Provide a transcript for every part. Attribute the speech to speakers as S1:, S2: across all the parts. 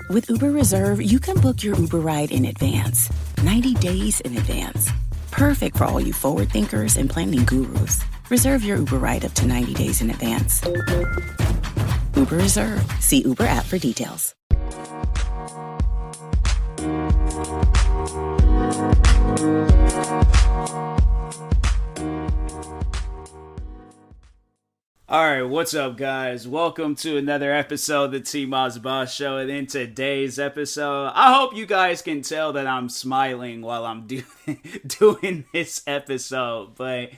S1: With Uber Reserve, you can book your Uber ride in advance, 90 days in advance. Perfect for all you forward thinkers and planning gurus. Reserve your Uber ride up to 90 days in advance. Uber Reserve. See Uber app for details.
S2: Alright, what's up guys? Welcome to another episode of the TMossBoss Show, and in today's episode, I hope you guys can tell that I'm smiling while I'm doing this episode, but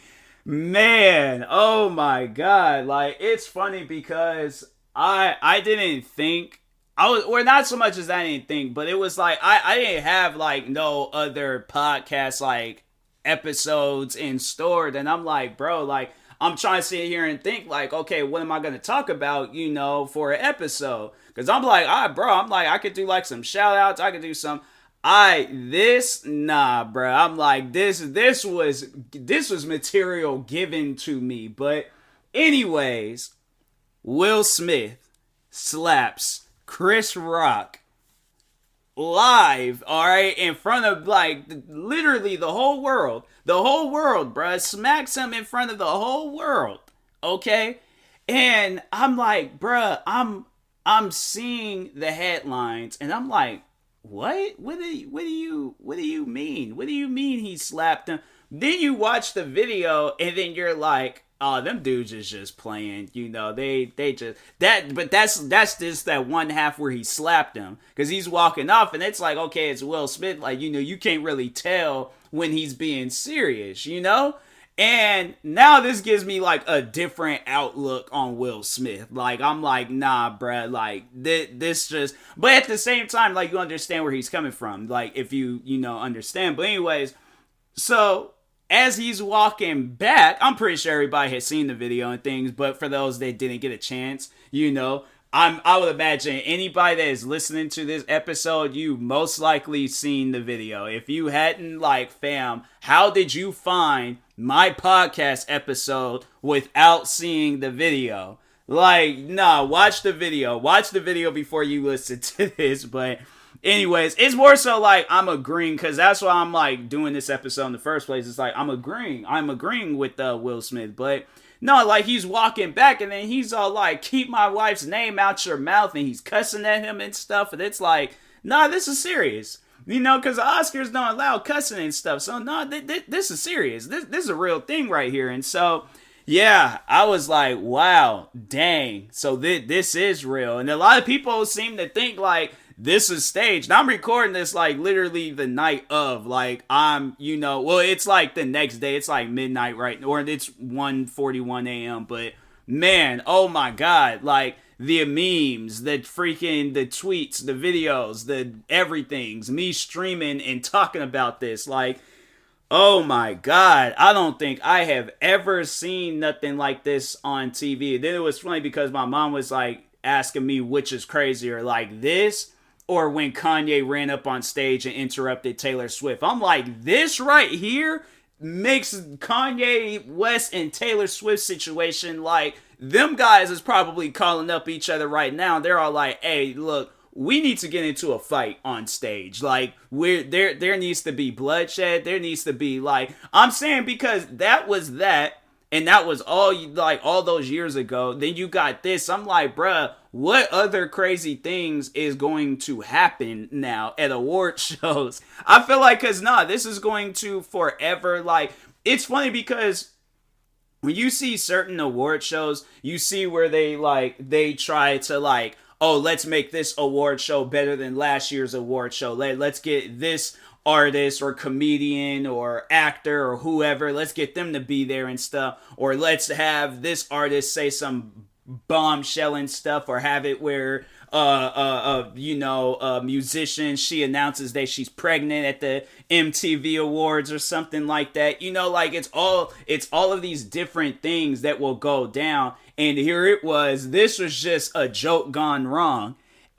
S2: man, oh my god, like, it's funny because I didn't think, or not so much as I didn't think, but it was like, I didn't have like no other podcast like episodes in store, and I'm like, bro, like, I'm trying to sit here and think like, okay, what am I going to talk about, you know, for an episode? Because I'm like, I could do like some shout outs. I could do some, bro. I'm like, this was material given to me. But anyways, Will Smith slaps Chris Rock live, alright, in front of like literally the whole world, bruh, smacks him in front of the whole world, okay? And I'm like, bruh, I'm seeing the headlines, and I'm like, what do you mean? What do you mean he slapped him? Then you watch the video, and then you're like, oh, them dudes is just playing, you know, they just, but that's just that one half where he slapped him, because he's walking off, and it's like, okay, it's Will Smith, like, you know, you can't really tell when he's being serious, you know? And now this gives me, like, a different outlook on Will Smith. Like, I'm like, nah, bruh, like, this just, but at the same time, like, you understand where he's coming from, like, if you know, understand, but anyways, so as he's walking back, I'm pretty sure everybody has seen the video and things, but for those that didn't get a chance, you know, I would imagine anybody that is listening to this episode, you most likely seen the video. If you hadn't, like, fam, how did you find my podcast episode without seeing the video? Like, nah, watch the video before you listen to this, but anyways, it's more so like I'm agreeing, because that's why I'm like doing this episode in the first place. It's like I'm agreeing with Will Smith, but no, like, he's walking back, and then he's all like, keep my wife's name out your mouth, and he's cussing at him and stuff, and it's like, nah, this is serious, you know, because the Oscars don't allow cussing and stuff, so no, this is serious, this is a real thing right here. And so yeah, I was like, wow, dang, so this is real. And a lot of people seem to think like this is staged. I'm recording this like literally the night of, like, I'm, you know, well, it's like the next day, it's like midnight, right? Or it's 1:41 a.m. But man, oh my God, like the memes, the tweets, the videos, the everything's me streaming and talking about this. Like, oh my God, I don't think I have ever seen nothing like this on TV. Then it was funny because my mom was like asking me which is crazier, like this or when Kanye ran up on stage and interrupted Taylor Swift. I'm like, this right here makes Kanye West and Taylor Swift situation like them guys is probably calling up each other right now. They're all like, hey, look, we need to get into a fight on stage. Like, there needs to be bloodshed. There needs to be, like, I'm saying, because that was that, and that was all, like, all those years ago. Then you got this. I'm like, bruh, what other crazy things is going to happen now at award shows? I feel like, because, this is going to forever, like, it's funny because when you see certain award shows, you see where they try to, like, oh, let's make this award show better than last year's award show. Let's get this artist or comedian or actor or whoever, let's get them to be there and stuff. Or let's have this artist say some bombshell and stuff, or have it where a musician, she announces that she's pregnant at the MTV Awards or something like that. You know, like, it's all of these different things that will go down. And here it was, this was just a joke gone wrong.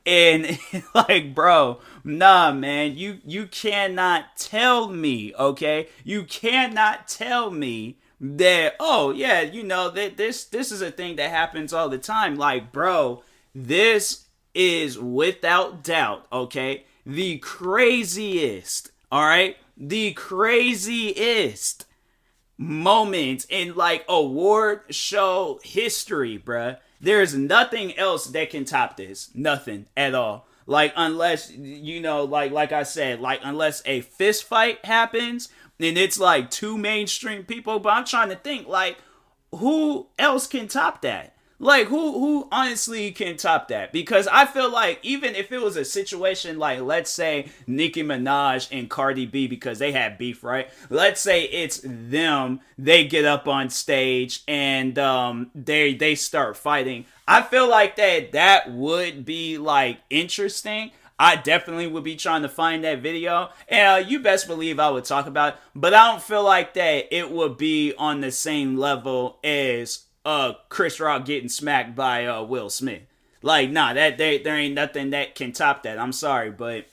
S2: And like, bro, nah, man, you cannot tell me, okay? You cannot tell me that, oh yeah, you know, that this is a thing that happens all the time. Like, bro, this is without doubt, okay, the craziest, all right, the craziest moments in like award show history, bruh. There's nothing else that can top this. Nothing at all. Like, unless, you know, like I said, like, unless a fist fight happens and it's like two mainstream people. But I'm trying to think, like, who else can top that? Like, who honestly can top that? Because I feel like even if it was a situation like, let's say Nicki Minaj and Cardi B, because they had beef, right? Let's say it's them, they get up on stage and they start fighting. I feel like that would be like interesting. I definitely would be trying to find that video, and you best believe I would talk about it. But I don't feel like that it would be on the same level as Chris Rock getting smacked by Will Smith. Like, nah, there ain't nothing that can top that. I'm sorry, but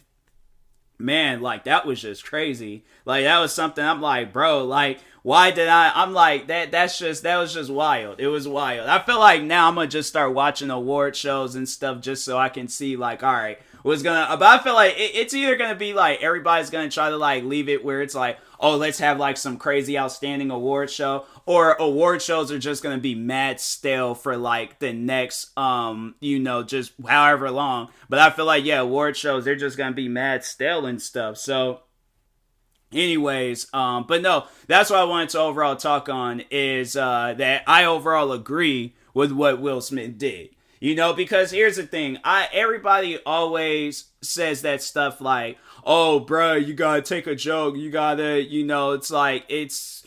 S2: man, like, that was just crazy. Like, that was something I'm like, bro, like, why did I'm like, that was just wild. It was wild. I feel like now I'm gonna just start watching award shows and stuff just so I can see, like, all right, but I feel like it's either gonna be like everybody's gonna try to like leave it where it's like, oh, let's have like some crazy outstanding award show, or award shows are just gonna be mad stale for like the next just however long. But I feel like, yeah, award shows, they're just gonna be mad stale and stuff. So anyways, but no, that's what I wanted to overall talk on is that I overall agree with what Will Smith did. You know, because here's the thing. Everybody always says that stuff like, oh, bro, you gotta take a joke. You gotta, it's like, it's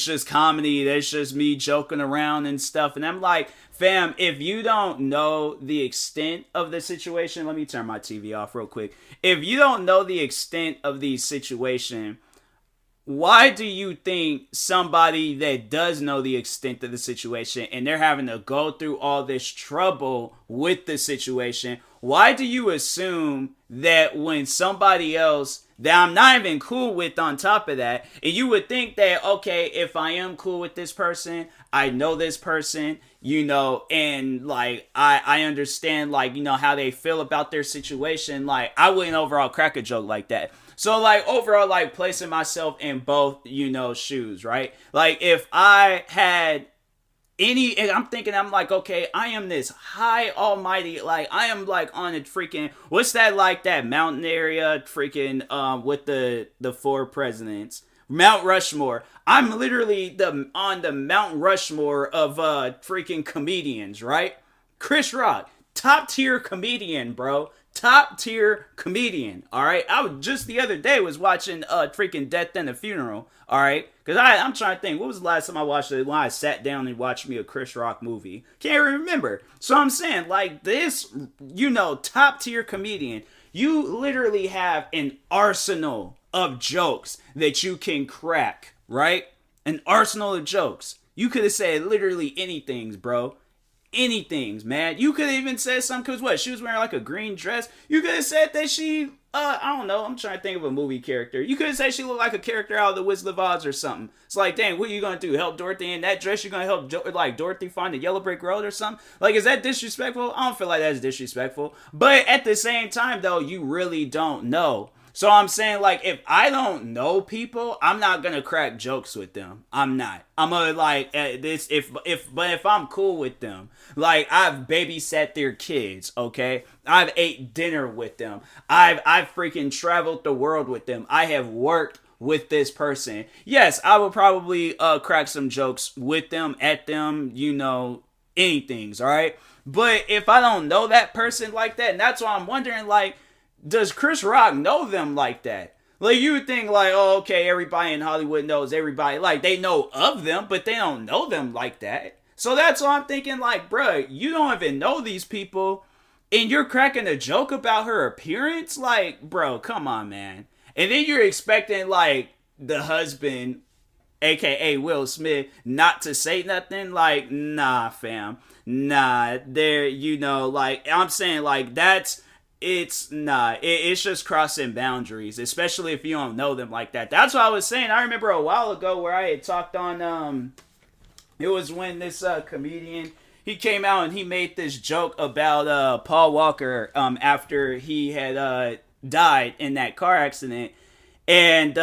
S2: just comedy. That's just me joking around and stuff. And I'm like, fam, if you don't know the extent of the situation, let me turn my TV off real quick. If you don't know the extent of the situation, why do you think somebody that does know the extent of the situation and they're having to go through all this trouble with the situation, why do you assume that when somebody else that I'm not even cool with on top of that, and you would think that, okay, if I am cool with this person, I know this person, and like, I understand, like, how they feel about their situation, like, I wouldn't overall crack a joke like that. So, like, overall, like, placing myself in both, shoes, right? Like, if I had and I'm like, okay, I am this high almighty, like, I am, like, on a freaking, what's that, like, that mountain area, freaking, with the four presidents? Mount Rushmore. I'm literally on the Mount Rushmore of, freaking comedians, right? Chris Rock, top tier comedian, bro. Top tier comedian, all right? I was just the other day was watching freaking Death and a Funeral, all right? Because I'm trying to think, what was the last time I watched it when I sat down and watched me a Chris Rock movie? Can't remember. So I'm saying, like, this, top tier comedian, you literally have an arsenal of jokes that you can crack, right? An arsenal of jokes. You could have said literally anything, bro. Anything, man. You could have even said something, because what? She was wearing like a green dress. You could have said that she, I don't know. I'm trying to think of a movie character. You could have said she looked like a character out of The Wizard of Oz or something. It's like, dang, what are you going to do? Help Dorothy in that dress? You're going to help, like, Dorothy find the Yellow Brick Road or something? Like, is that disrespectful? I don't feel like that's disrespectful. But at the same time, though, you really don't know. So I'm saying, like, if I don't know people, I'm not gonna crack jokes with them. I'm not. I'm gonna, like, but if I'm cool with them, like, I've babysat their kids, okay? I've ate dinner with them. I've freaking traveled the world with them. I have worked with this person. Yes, I would probably crack some jokes with them, at them, anythings, all right? But if I don't know that person like that, and that's why I'm wondering, like, does Chris Rock know them like that? Like, you would think, like, oh, okay, everybody in Hollywood knows everybody. Like, they know of them, but they don't know them like that. So that's why I'm thinking, like, bruh, you don't even know these people, and you're cracking a joke about her appearance? Like, bro, come on, man. And then you're expecting, like, the husband, aka Will Smith, not to say nothing? Like, nah, fam. Nah, like, I'm saying, like, it's just crossing boundaries, especially if you don't know them like that. That's what I was saying. I remember a while ago where I had talked on, it was when this comedian, he came out and he made this joke about Paul Walker after he had died in that car accident. And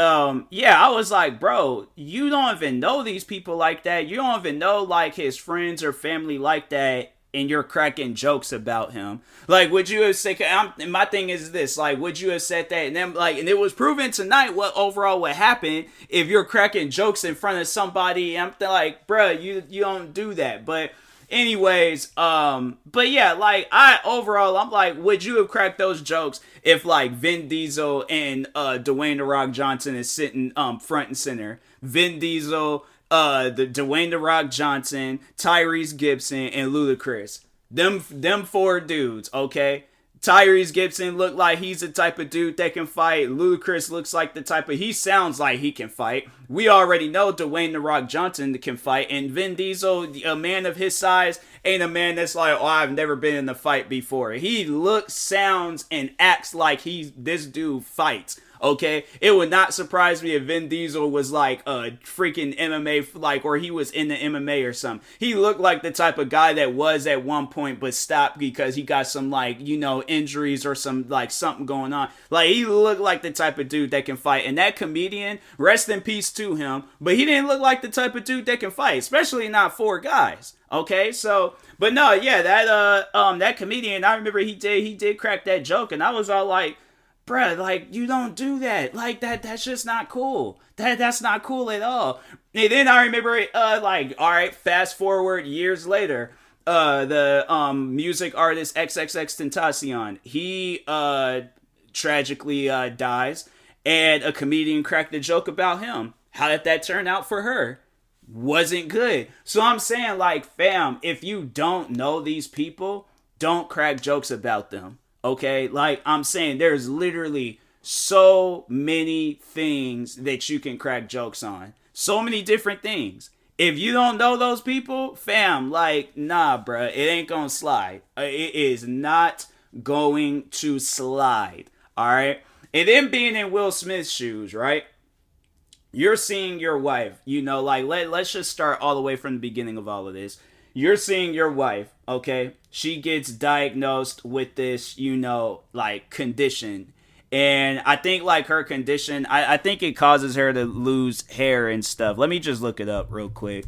S2: yeah, I was like, bro, you don't even know these people like that. You don't even know like his friends or family like that, and you're cracking jokes about him. Like, would you have said? My thing is this: like, would you have said that? And then, like, and it was proven tonight what overall would happen if you're cracking jokes in front of somebody. I'm like, bro, you don't do that. But anyways, but yeah, like I'm like, would you have cracked those jokes if like Vin Diesel and Dwayne The Rock Johnson is sitting front and center? Vin Diesel, the Dwayne The Rock Johnson, Tyrese Gibson, and Ludacris. Them four dudes, okay? Tyrese Gibson looked like he's the type of dude that can fight. Ludacris looks like the type of... He sounds like he can fight. We already know Dwayne The Rock Johnson can fight. And Vin Diesel, a man of his size, ain't a man that's like, oh, I've never been in a fight before. He looks, sounds, and acts like this dude fights. Okay, it would not surprise me if Vin Diesel was like a freaking MMA, like, or he was in the MMA or something. He looked like the type of guy that was at one point but stopped because he got some, like, you know, injuries or some, like, something going on. Like, he looked like the type of dude that can fight. And that comedian, rest in peace to him, but he didn't look like the type of dude that can fight, especially not four guys. Okay, so, but no, yeah, that comedian, I remember he did crack that joke, and I was all like, bruh, like, you don't do that. Like, that's just not cool. That's not cool at all. And then I remember, like, all right, fast forward years later, the music artist XXXTentacion, he tragically dies, and a comedian cracked a joke about him. How did that turn out for her? Wasn't good. So I'm saying, like, fam, if you don't know these people, don't crack jokes about them. Okay, like I'm saying, there's literally so many things that you can crack jokes on. So many different things. If you don't know those people, fam, like, nah, bruh, it ain't gonna slide. It is not going to slide. All right. And then being in Will Smith's shoes, right? You're seeing your wife, you know, like, let's just start all the way from the beginning of all of this. You're seeing your wife, okay? She gets diagnosed with this, you know, like, condition. And I think, like, her condition, I think it causes her to lose hair and stuff. Let me just look it up real quick.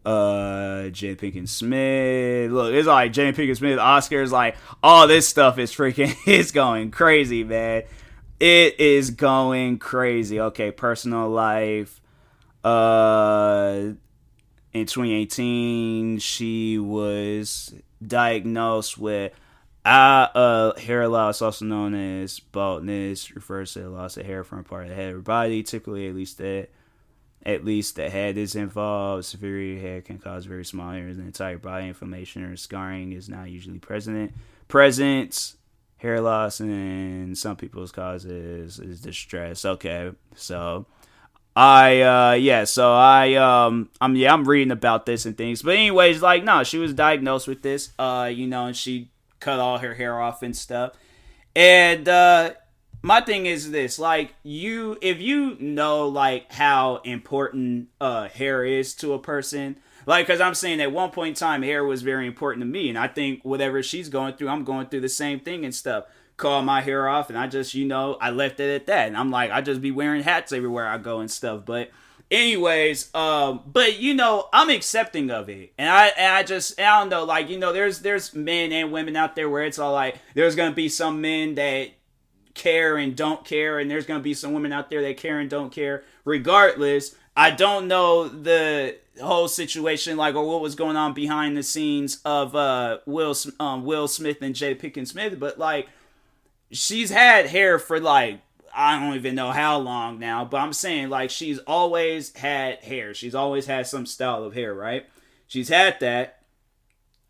S2: Jada Pinkett Smith. Look, it's like Jada Pinkett Smith, Oscars, like, all this stuff is freaking, it's going crazy, man. It is going crazy. Okay, personal life. In 2018, she was diagnosed with hair loss, also known as baldness. Refers to the loss of hair from a part of the head or body. Typically, at least the head is involved. Severe hair can cause very small hairs in the entire body. Inflammation or scarring is not usually present. Hair loss in some people's causes is distress. Okay, so I'm reading about this and things. But anyways, like, no, she was diagnosed with this, you know, and she cut all her hair off and stuff. And my thing is this, like, if you know, like, how important hair is to a person, like, because I'm saying at one point in time, hair was very important to me, and I think whatever she's going through, I'm going through the same thing and stuff. Call my hair off, and I just, you know, I left it at that, and I'm like, I just be wearing hats everywhere I go and stuff. But anyways, but you know, I'm accepting of it, and I don't know, like, you know, there's men and women out there where it's all like, there's gonna be some men that care and don't care, and there's gonna be some women out there that care and don't care. Regardless, I don't know the whole situation, like, or what was going on behind the scenes of Will Smith and Jada Pinkett Smith, but like, she's had hair for, like, I don't even know how long now, but I'm saying, like, she's always had hair. She's always had some style of hair, right? She's had that,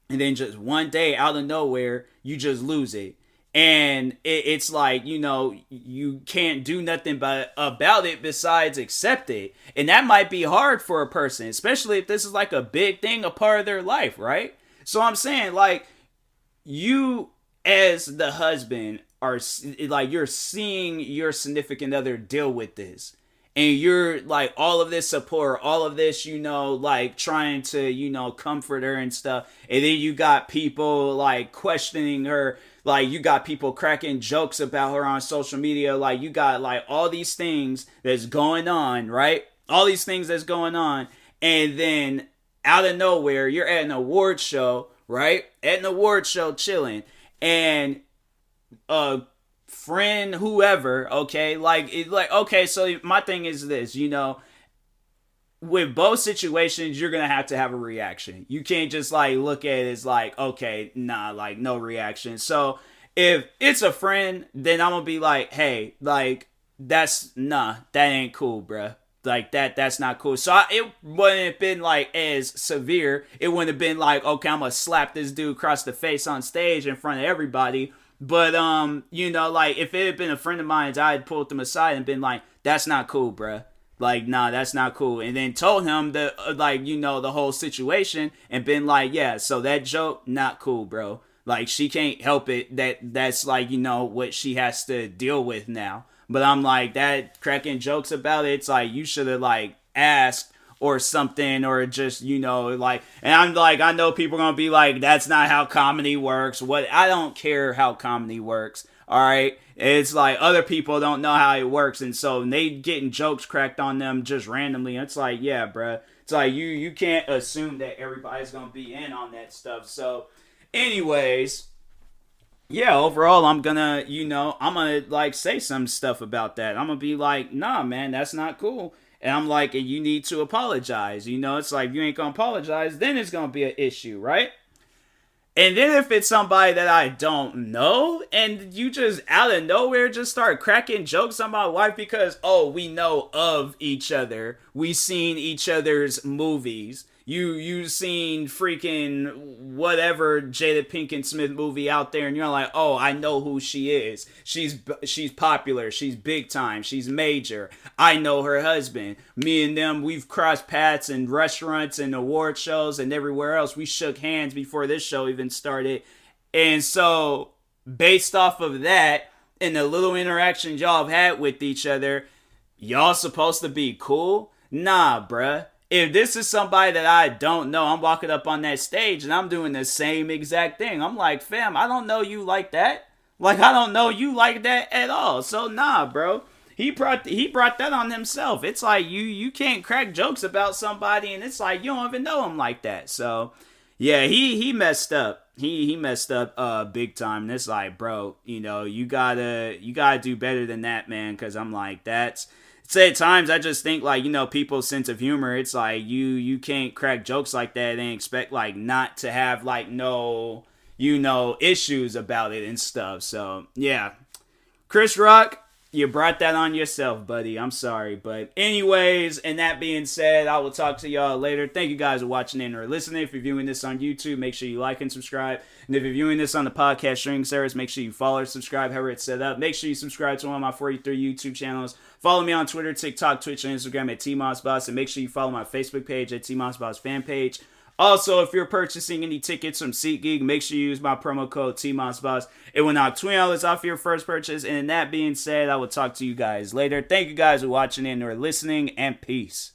S2: and then just one day, out of nowhere, you just lose it. And it's like, you know, you can't do nothing about it besides accept it. And that might be hard for a person, especially if this is like a big thing, a part of their life, right? So I'm saying, like, you as the husband are, like, you're seeing your significant other deal with this. and you're like all of this support, all of this, you know, like trying to, you know, comfort her and stuff. And then you got people like questioning her. Like you got people cracking jokes about her on social media. Like you got like all these things that's going on, right? All these things that's going on. And then out of nowhere, you're at an award show, right? At an award show chilling. And friend, whoever, okay, okay, so my thing is this, you know, with both situations, you're gonna have to have a reaction. You can't just like look at it as like, okay, nah, like no reaction. So if it's a friend, then I'm gonna be like, hey, like that ain't cool, bruh. Like that's not cool. So it wouldn't have been like as severe. It wouldn't have been like, okay, I'm gonna slap this dude across the face on stage in front of everybody. But you know, like if it had been a friend of mine, I'd pulled them aside and been like, that's not cool, bruh. Like, nah, that's not cool. And then told him the like, you know, the whole situation and been like, yeah, so that joke, not cool, bro. Like, she can't help it. That's like, you know, what she has to deal with now. But I'm like, that cracking jokes about it, it's like, you should have like asked or something, or just, you know, like, and I'm like, I know people are gonna be like, that's not how comedy works. What? I don't care how comedy works. All right, it's like other people don't know how it works, and so they getting jokes cracked on them just randomly. It's like, yeah, bruh. It's like you can't assume that everybody's gonna be in on that stuff. So, anyways, yeah, overall, I'm gonna like say some stuff about that. I'm gonna be like, nah, man, that's not cool. And I'm like, and you need to apologize. You know, it's like, if you ain't gonna apologize, then it's gonna be an issue, right? And then if it's somebody that I don't know, and you just out of nowhere just start cracking jokes on my wife because, oh, we know of each other. We seen each other's movies. You seen freaking whatever Jada Pinkett Smith movie out there, and you're like, oh, I know who she is. She's popular. She's big time. She's major. I know her husband. Me and them, we've crossed paths in restaurants and award shows and everywhere else. We shook hands before this show even started. And so, based off of that and the little interactions y'all have had with each other, y'all supposed to be cool? Nah, bruh. If this is somebody that I don't know, I'm walking up on that stage and I'm doing the same exact thing. I'm like, fam, I don't know you like that. Like, I don't know you like that at all. So, nah, bro. He brought that on himself. It's like, you can't crack jokes about somebody, and it's like, you don't even know him like that. So, yeah, he messed up. He messed up big time. And it's like, bro, you know, you gotta do better than that, man. Because I'm like, at times I just think, like, you know, people's sense of humor, it's like you can't crack jokes like that and expect like not to have like no, you know, issues about it and stuff. So yeah, Chris Rock, you brought that on yourself, buddy. I'm sorry. But anyways, and that being said, I will talk to y'all later. Thank you guys for watching and or listening. If you're viewing this on YouTube, make sure you like and subscribe. And if you're viewing this on the podcast streaming service, make sure you follow or subscribe, however it's set up. Make sure you subscribe to one of my 43 YouTube channels. Follow me on Twitter, TikTok, Twitch, and Instagram at TMossBoss. And make sure you follow my Facebook page at TMossBoss fan page. Also, if you're purchasing any tickets from SeatGeek, make sure you use my promo code TMossBoss. It will knock $20 off your first purchase. And that being said, I will talk to you guys later. Thank you guys for watching and or listening, and peace.